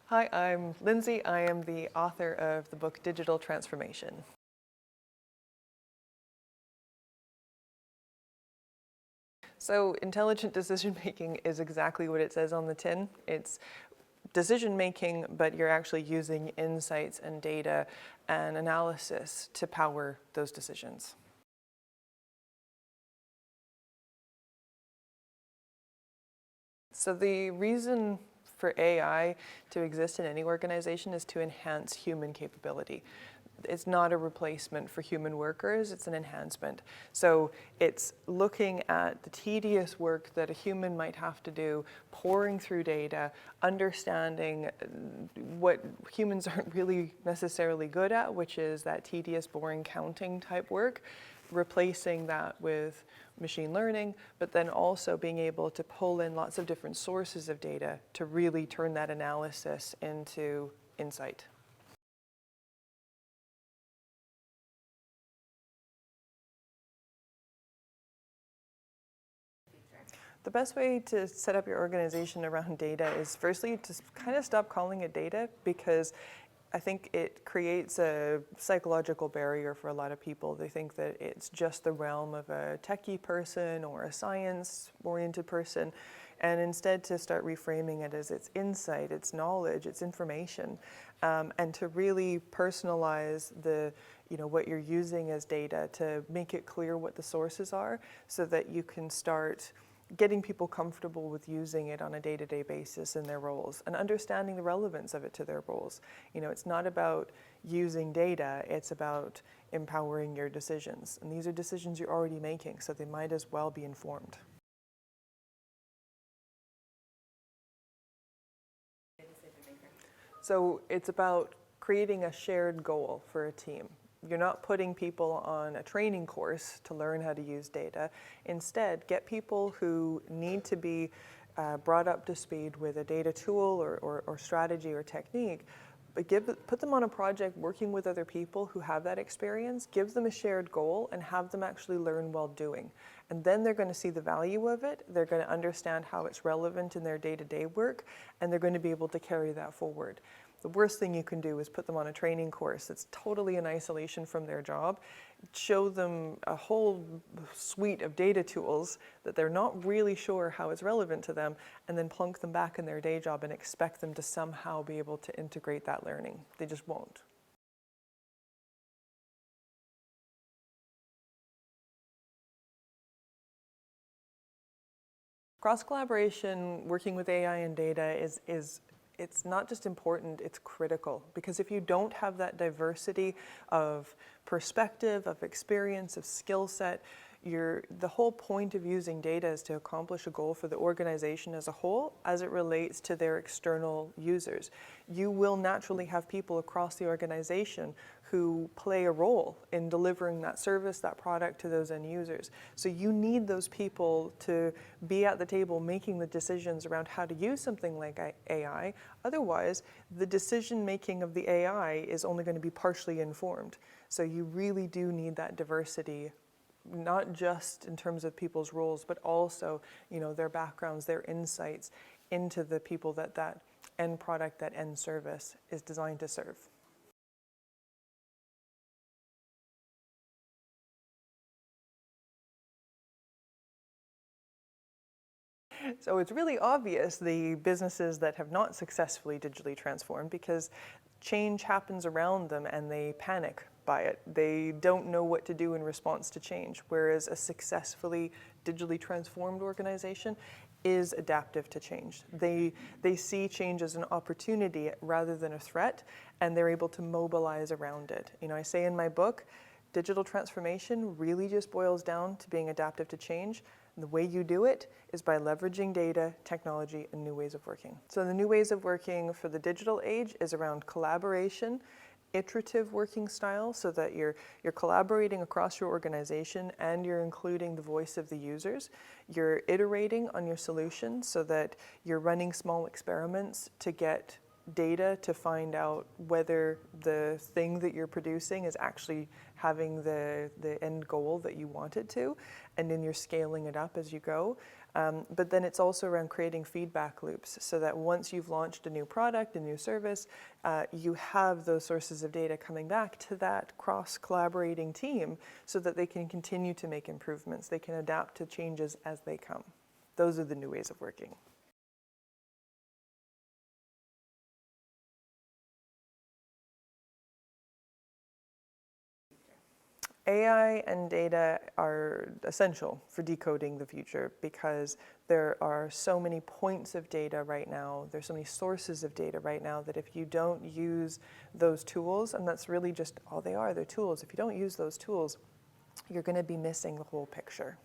Hi, I'm Lindsay. I am the author of the book Digital Transformation. So intelligent decision making is exactly what it says on the tin. It's decision making, but you're actually using insights and data and analysis to power those decisions. So the reason for AI to exist in any organization is to enhance human capability. It's not a replacement for human workers, it's an enhancement. So it's looking at the tedious work that a human might have to do, pouring through data, understanding what humans aren't really necessarily good at, which is that tedious, boring counting type work, replacing that with machine learning, but then also being able to pull in lots of different sources of data to really turn that analysis into insight. The best way to set up your organization around data is firstly to kind of stop calling it data, because I think it creates a psychological barrier for a lot of people. They think that it's just the realm of a techie person or a science-oriented person, and instead to start reframing it as it's insight, it's knowledge, it's information, and to really personalize what you're using as data, to make it clear what the sources are so that you can start getting people comfortable with using it on a day-to-day basis in their roles and understanding the relevance of it to their roles. It's not about using data, it's about empowering your decisions. And these are decisions you're already making, so they might as well be informed. So it's about creating a shared goal for a team. You're not putting people on a training course to learn how to use data. Instead, get people who need to be brought up to speed with a data tool or strategy or technique, but put them on a project working with other people who have that experience, give them a shared goal, and have them actually learn while doing. And then they're going to see the value of it, they're going to understand how it's relevant in their day-to-day work, and they're going to be able to carry that forward. The worst thing you can do is put them on a training course that's totally in isolation from their job, show them a whole suite of data tools that they're not really sure how it's relevant to them, and then plunk them back in their day job and expect them to somehow be able to integrate that learning. They just won't. Cross-collaboration, working with AI and data it's not just important, it's critical. Because if you don't have that diversity of perspective, of experience, of skill set, the whole point of using data is to accomplish a goal for the organization as a whole as it relates to their external users. You will naturally have people across the organization who play a role in delivering that service, that product to those end users. So you need those people to be at the table making the decisions around how to use something like AI. Otherwise, the decision making of the AI is only going to be partially informed. So you really do need that diversity, not just in terms of people's roles, but also, their backgrounds, their insights into the people that end product, that end service is designed to serve. So it's really obvious, the businesses that have not successfully digitally transformed, because change happens around them and they panic by it. They don't know what to do in response to change, whereas a successfully digitally transformed organization is adaptive to change. They see change as an opportunity rather than a threat, and they're able to mobilize around it. I say in my book, digital transformation really just boils down to being adaptive to change. And the way you do it is by leveraging data, technology, and new ways of working. So the new ways of working for the digital age is around collaboration, iterative working style, so that you're collaborating across your organization and you're including the voice of the users. You're iterating on your solution so that you're running small experiments to get data to find out whether the thing that you're producing is actually having the end goal that you want it to, and then you're scaling it up as you go. But then it's also around creating feedback loops so that once you've launched a new product, a new service, you have those sources of data coming back to that cross-collaborating team so that they can continue to make improvements. They can adapt to changes as they come. Those are the new ways of working. AI and data are essential for decoding the future because there are so many points of data right now, there's so many sources of data right now that if you don't use those tools, and that's really just all they are, they're tools, if you don't use those tools, you're going to be missing the whole picture.